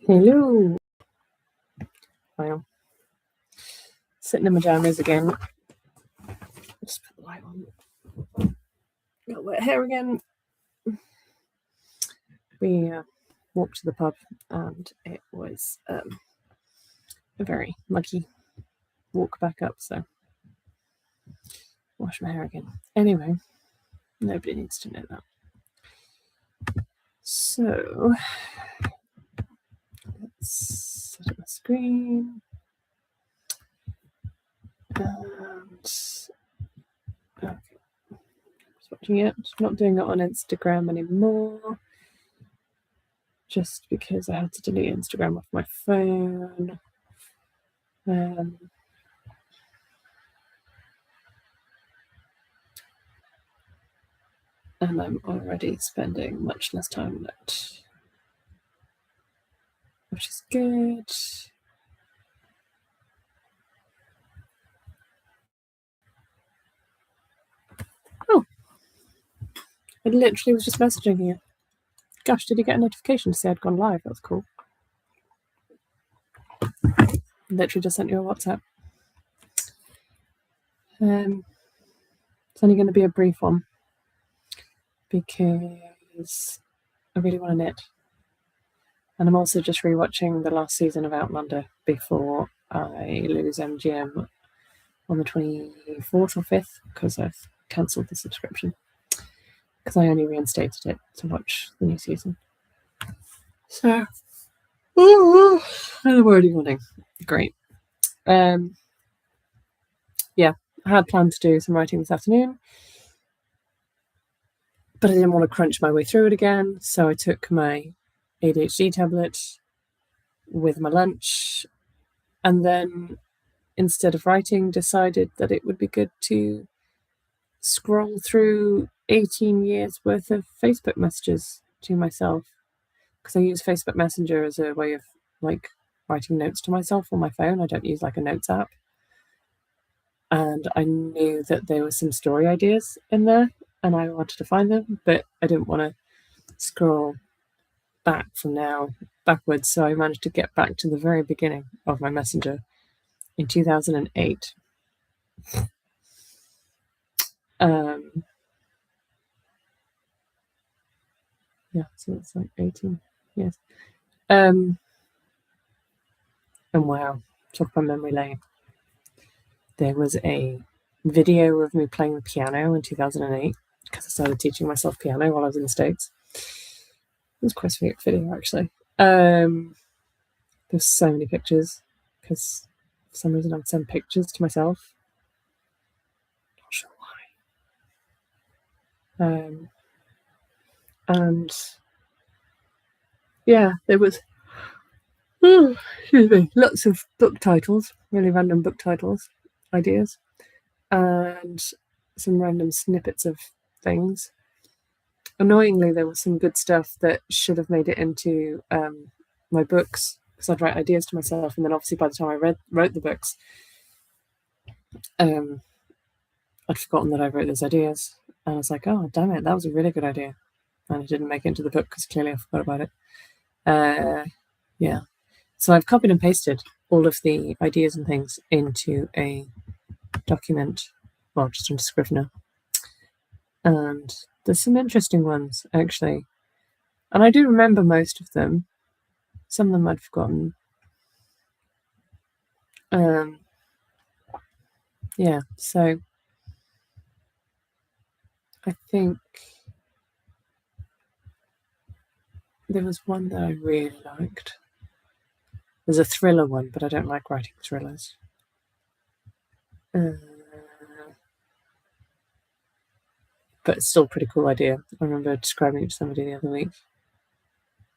Hello. Well, sitting in my jammies again. Just put the light on. Got wet hair again. We walked to the pub and it was a very muggy walk back up, so wash my hair again. Anyway, nobody needs to know that. So let's set up my screen. And okay, just watching it. Not doing it on Instagram anymore, just because I had to delete Instagram off my phone. And I'm already spending much less time on it, which is good. Oh, I literally was just messaging you. Gosh, did you get a notification to say I'd gone live? That's cool. Literally just sent you a WhatsApp. It's only going to be a brief one because I really want to knit. And I'm also just rewatching the last season of Outlander before I lose MGM on the 24th or 5th because I've cancelled the subscription because I only reinstated it to watch the new season. So, I'm already yawning. Great. Yeah, I had planned to do some writing this afternoon, but I didn't want to crunch my way through it again, so I took my ADHD tablet with my lunch, and then instead of writing, decided that it would be good to scroll through 18 years worth of Facebook messages to myself, because I use Facebook Messenger as a way of writing notes to myself on my phone. I don't use a notes app. And I knew that there were some story ideas in there and I wanted to find them, but I didn't want to scroll back from now backwards. So I managed to get back to the very beginning of my Messenger in 2008. Yeah, so it's 18 years. And wow, talk about memory lane. There was a video of me playing the piano in 2008 because I started teaching myself piano while I was in the States. It was quite a sweet video, actually. There's so many pictures because for some reason I would send pictures to myself. Not sure why. And yeah, there was excuse me, lots of book titles, really random book titles, ideas, and some random snippets of things. Annoyingly, there was some good stuff that should have made it into my books because I'd write ideas to myself, and then obviously by the time I wrote the books, I'd forgotten that I wrote those ideas, and I was like, oh damn it, that was a really good idea, and it didn't make it into the book because clearly I forgot about it. Yeah, so I've copied and pasted all of the ideas and things into a document, well, just into Scrivener, and there's some interesting ones actually, and I do remember most of them. Some of them I'd forgotten. Yeah, so I think there was one that I really liked. There's a thriller one, but I don't like writing thrillers. But it's still a pretty cool idea. I remember describing it to somebody the other week.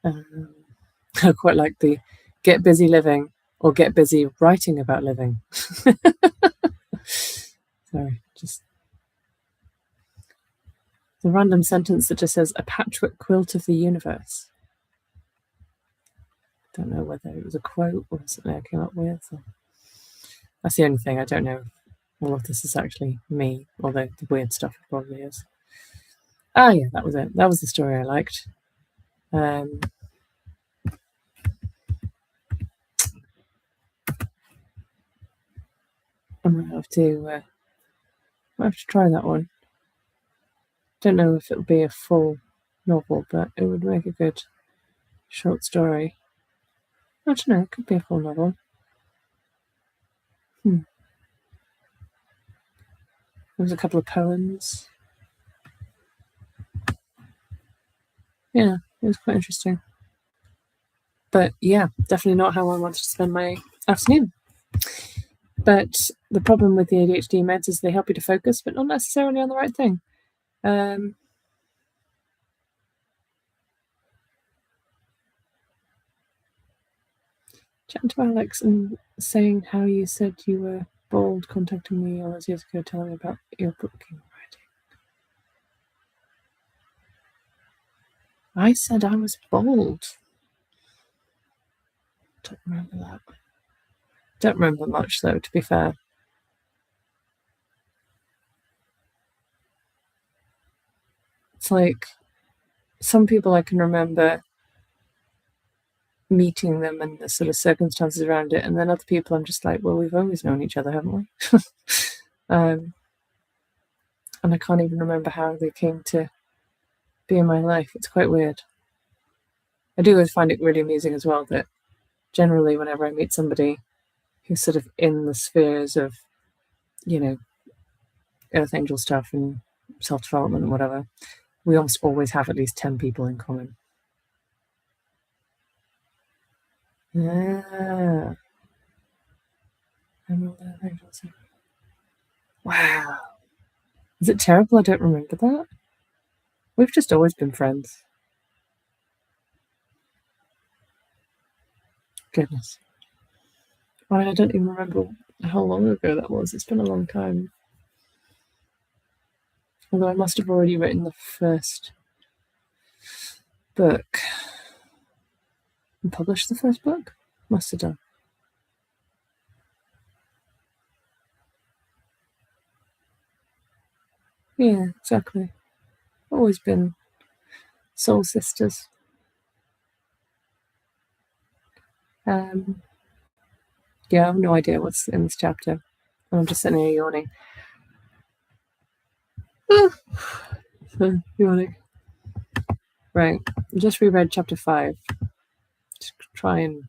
I quite like the get busy living or get busy writing about living. Sorry, just the random sentence that just says a patchwork quilt of the universe. Don't know whether it was a quote or something I came up with. So that's the only thing. I don't know if all of this is actually me, although the weird stuff probably is. Ah, yeah, that was it. That was the story I liked. I might have to try that one. Don't know if it'll be a full novel, but it would make a good short story. I don't know, it could be a full novel. There's a couple of poems. Yeah, it was quite interesting. But yeah, definitely not how I wanted to spend my afternoon. But the problem with the ADHD meds is they help you to focus, but not necessarily on the right thing. Chatting to Alex and saying how you said you were bold contacting me all those years ago, telling me about your booking writing. I said I was bold. Don't remember that. Don't remember much though, to be fair. It's like some people I can remember meeting them and the sort of circumstances around it, and then other people I'm just like, well, we've always known each other, haven't we? And I can't even remember how they came to be in my life. It's quite weird. I do always find it really amusing as well that generally whenever I meet somebody who's sort of in the spheres of, Earth Angel stuff and self-development and whatever, we almost always have at least 10 people in common. Yeah. Wow. Is it terrible I don't remember that? We've just always been friends. Goodness. I don't even remember how long ago that was. It's been a long time. Although I must have already written the first book. And published the first book? Must have done. Yeah, exactly. Always been soul sisters. Yeah, I have no idea what's in this chapter. I'm just sitting here yawning. Yawning. Right, I just reread chapter 5 to try and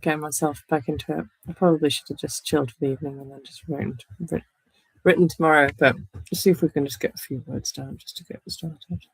get myself back into it. I probably should have just chilled for the evening and then just written tomorrow, but let's see if we can just get a few words down just to get started.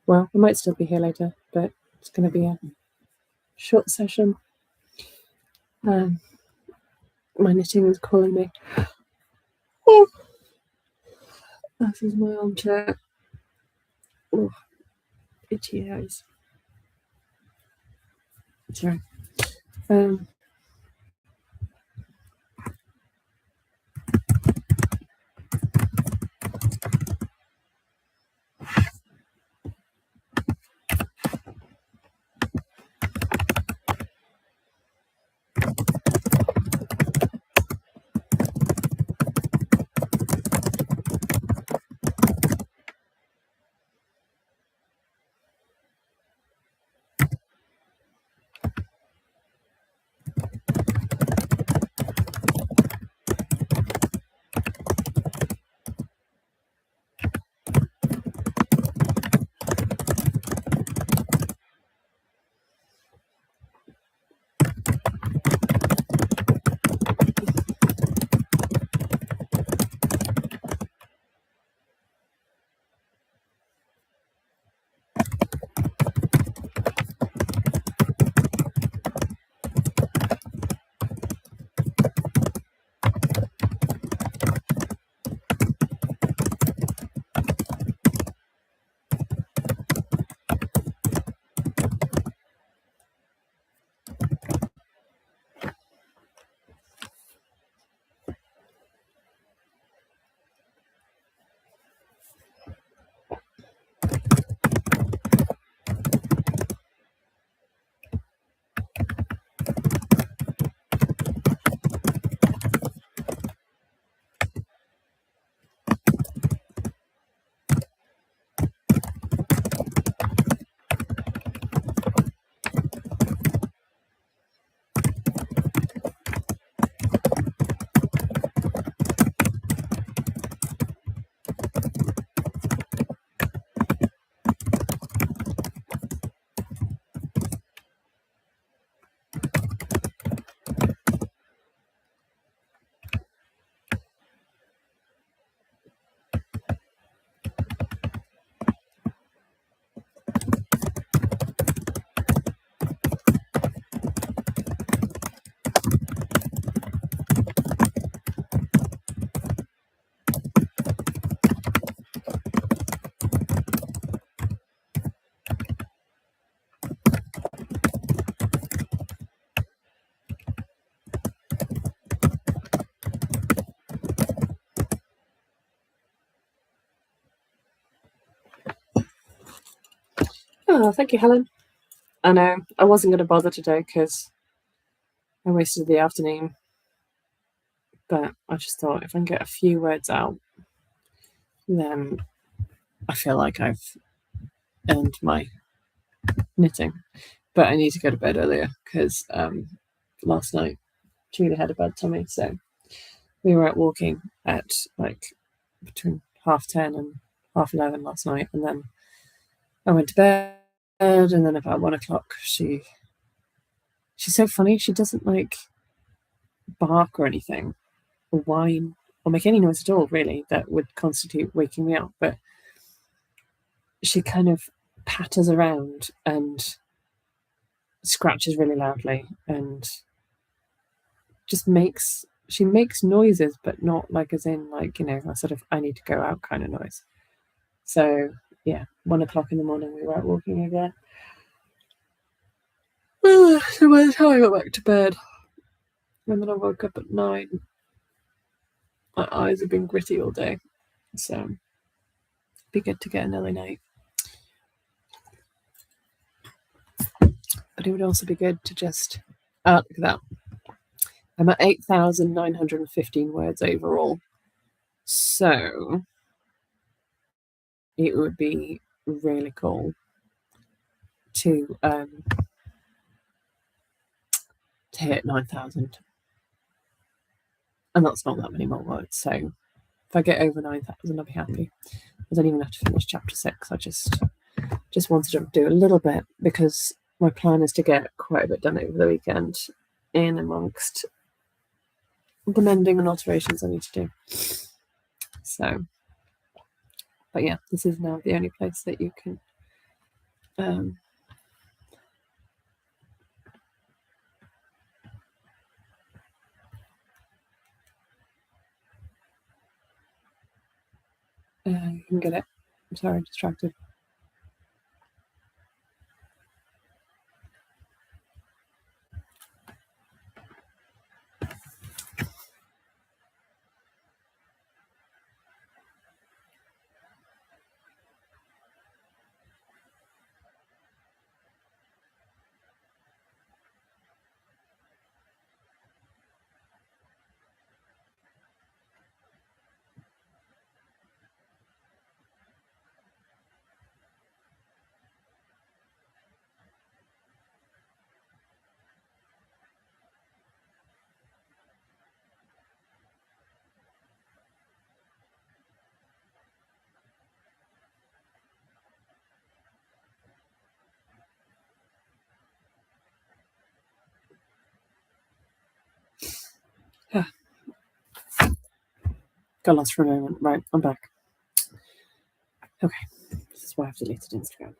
Well, I might still be here later, but it's going to be a short session. My knitting is calling me. Oh. This is my armchair. Oh, itchy eyes. Sorry. Oh, thank you, Helen. I know I wasn't going to bother today because I wasted the afternoon, but I just thought if I can get a few words out, then I feel like I've earned my knitting. But I need to go to bed earlier because last night Julie had a bad tummy, so we were out walking at like between 10:30 and 11:30 last night, and then I went to bed, and then about 1 o'clock she's so funny. She doesn't like bark or anything, or whine, or make any noise at all, really, that would constitute waking me up. But she kind of patters around and scratches really loudly, and she makes noises, but not like as in like a sort of I need to go out kind of noise. So yeah, 1 o'clock in the morning we were out walking again. So by the time I got back to bed, and then I woke up at 9, my eyes have been gritty all day. So it'd be good to get an early night. But it would also be good to just look at that. I'm at 8,915 words overall. So it would be really cool to hit 9,000. And that's not that many more words. So if I get over 9,000, I'll be happy. I don't even have to finish chapter 6. I just wanted to do a little bit because my plan is to get quite a bit done over the weekend in amongst the mending and alterations I need to do. So, but yeah, this is now the only place that you can you can get it. I'm sorry, I'm distracted. Got lost for a moment. Right, I'm back. Okay, this is why I've deleted Instagram.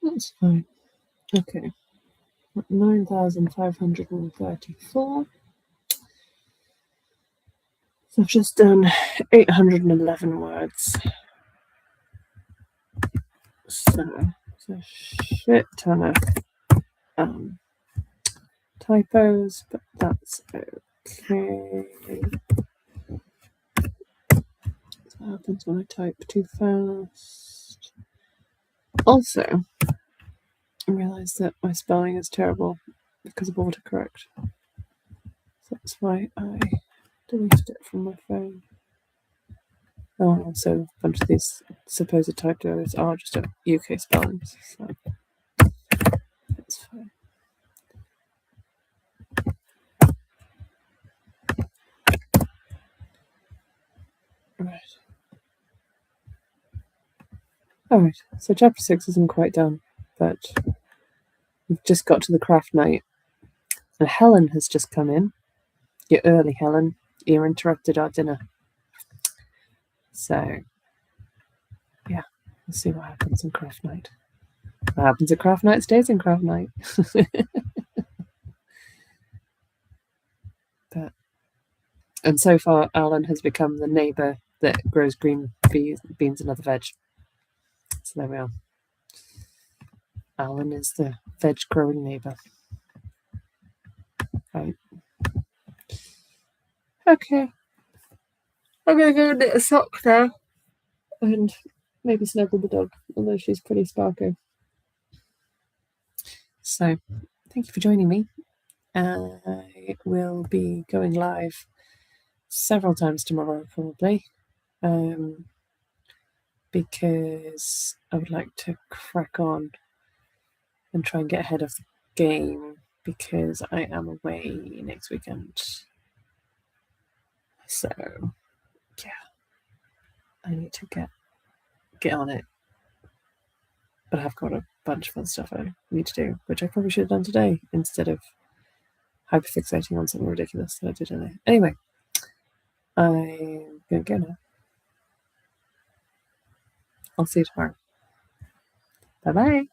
That's fine. Okay. 9,534. So I've just done 811 words. So it's a shit ton of typos, but that's okay. What happens when I type too fast? Also, I realised that my spelling is terrible because of autocorrect. So that's why I deleted it from my phone. Oh, and also a bunch of these supposed typos are just UK spellings, so that's fine. Right. Alright, so chapter 6 isn't quite done, but we've just got to the craft night. And Helen has just come in. You're early, Helen. You interrupted our dinner. So, yeah, we'll see what happens in craft night. What happens at craft night stays in craft night. And so far, Alan has become the neighbour that grows green beans and other veg. So there we are. Alan is the veg growing neighbour. Right. Okay. I'm going to go knit a sock now and maybe snuggle the dog, although she's pretty sparky. So, thank you for joining me. I will be going live several times tomorrow, probably, because I would like to crack on and try and get ahead of the game, because I am away next weekend. So, yeah, I need to get on it. But I've got a bunch of other stuff I need to do, which I probably should have done today instead of hyperfixating on something ridiculous that I did earlier. Anyway, I'm going to go now. I'll see you tomorrow. Bye-bye.